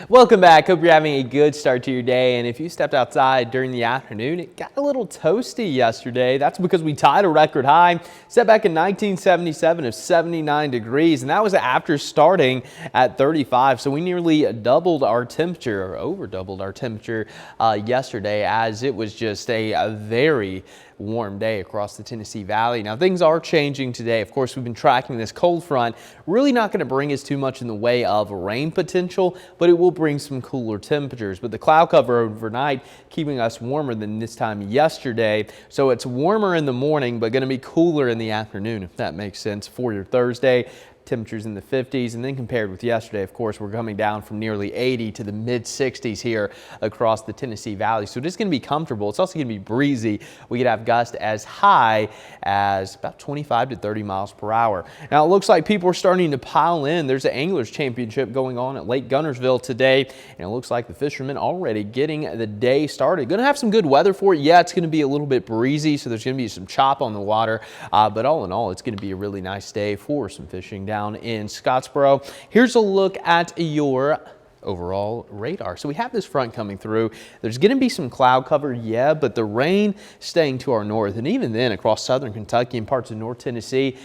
Welcome back. Hope you're having a good start to your day. And if you stepped outside during the afternoon, it got a little toasty yesterday. That's because we tied a record high set back in 1977 of 79 degrees. And that was after starting at 35. So we nearly doubled our temperature, or over doubled our temperature yesterday, as it was just a very warm day across the Tennessee Valley. Now things are changing today. Of course, we've been tracking this cold front. Really not going to bring us too much in the way of rain potential, but it will bring some cooler temperatures. But the cloud cover overnight keeping us warmer than this time yesterday. So it's warmer in the morning, but going to be cooler in the afternoon, if that makes sense for your Thursday. Temperatures in the 50s, and then compared with yesterday, of course, we're coming down from nearly 80 to the mid 60s here across the Tennessee Valley. So it is going to be comfortable. It's also going to be breezy. We could have gusts as high as about 25 to 30 miles per hour. Now it looks like people are starting to pile in. There's an Anglers Championship going on at Lake Guntersville today, and it looks like the fishermen already getting the day started. Going to have some good weather for it. Yeah, it's going to be a little bit breezy, so there's going to be some chop on the water, but all in all, it's going to be a really nice day for some fishing down in Scottsboro. Here's a look at your overall radar. So we have this front coming through. There's going to be some cloud cover, yeah, but the rain staying to our north, and even then across southern Kentucky and parts of North Tennessee,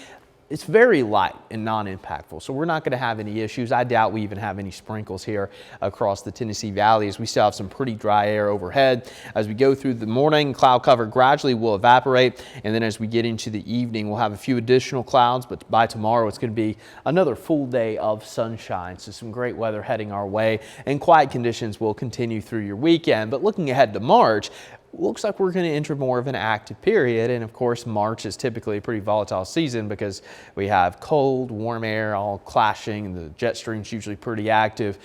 it's very light and non-impactful, so we're not going to have any issues. I doubt we even have any sprinkles here across the Tennessee Valley, as we still have some pretty dry air overhead. As we go through the morning, cloud cover gradually will evaporate, and then as we get into the evening, we'll have a few additional clouds, but by tomorrow it's going to be another full day of sunshine. So some great weather heading our way, and quiet conditions will continue through your weekend. But looking ahead to March, looks like we're going to enter more of an active period. And of course, March is typically a pretty volatile season because we have cold, warm air all clashing, and the jet stream's usually pretty active.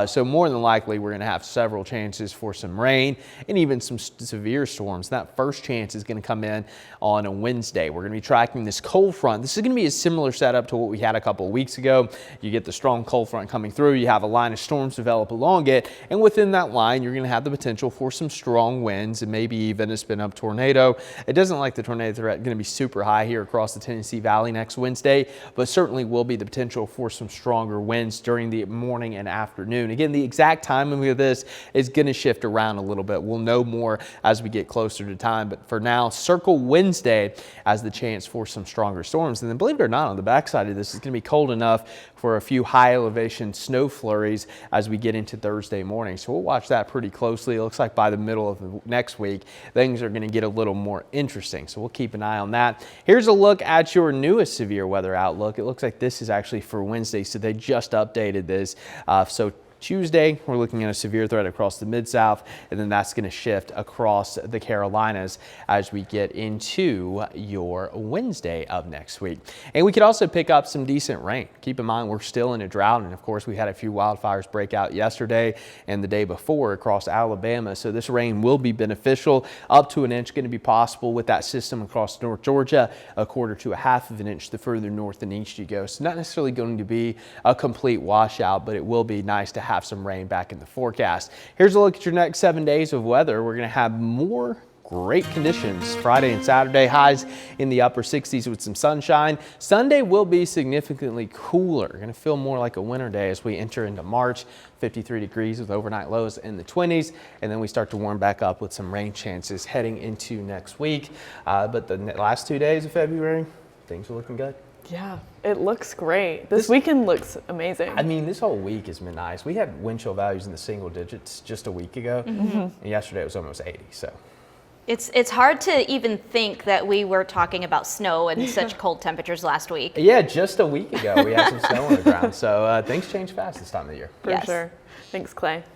So more than likely, we're going to have several chances for some rain and even some severe storms. That first chance is going to come in on a Wednesday. We're going to be tracking this cold front. This is going to be a similar setup to what we had a couple of weeks ago. You get the strong cold front coming through, you have a line of storms develop along it, and within that line, you're going to have the potential for some strong winds and maybe even a spin up tornado. It doesn't like the tornado threat going to be super high here across the Tennessee Valley next Wednesday, but certainly will be the potential for some stronger winds during the morning and afternoon. Again, the exact timing of this is going to shift around a little bit. We'll know more as we get closer to time, but for now, circle Wednesday as the chance for some stronger storms. And then believe it or not, on the backside of this, it's going to be cold enough for a few high elevation snow flurries as we get into Thursday morning. So we'll watch that pretty closely. It looks like by the middle of the next week, things are going to get a little more interesting. So we'll keep an eye on that. Here's a look at your newest severe weather outlook. It looks like this is actually for Wednesday, so they just updated this. So Tuesday, we're looking at a severe threat across the Mid-South, and then that's going to shift across the Carolinas as we get into your Wednesday of next week. And we could also pick up some decent rain. Keep in mind, we're still in a drought, and of course, we had a few wildfires break out yesterday and the day before across Alabama, so this rain will be beneficial. Up to an inch going to be possible with that system across North Georgia, a quarter to a half of an inch the further north and east you go. So not necessarily going to be a complete washout, but it will be nice to have some rain back in the forecast. Here's a look at your next 7 days of weather. We're going to have more great conditions Friday and Saturday, highs in the upper 60s with some sunshine. Sunday will be significantly cooler. Going to feel more like a winter day as we enter into March. 53 degrees with overnight lows in the 20s, and then we start to warm back up with some rain chances heading into next week. But the last 2 days of February, things are looking good. Yeah, it looks great. This weekend looks amazing. I mean, this whole week has been nice. We had wind chill values in the single digits just a week ago, and yesterday it was almost 80. So it's hard to even think that we were talking about snow and such cold temperatures last week. Yeah, just a week ago we had some snow on the ground. So things change fast this time of the year. For sure. Thanks, Clay.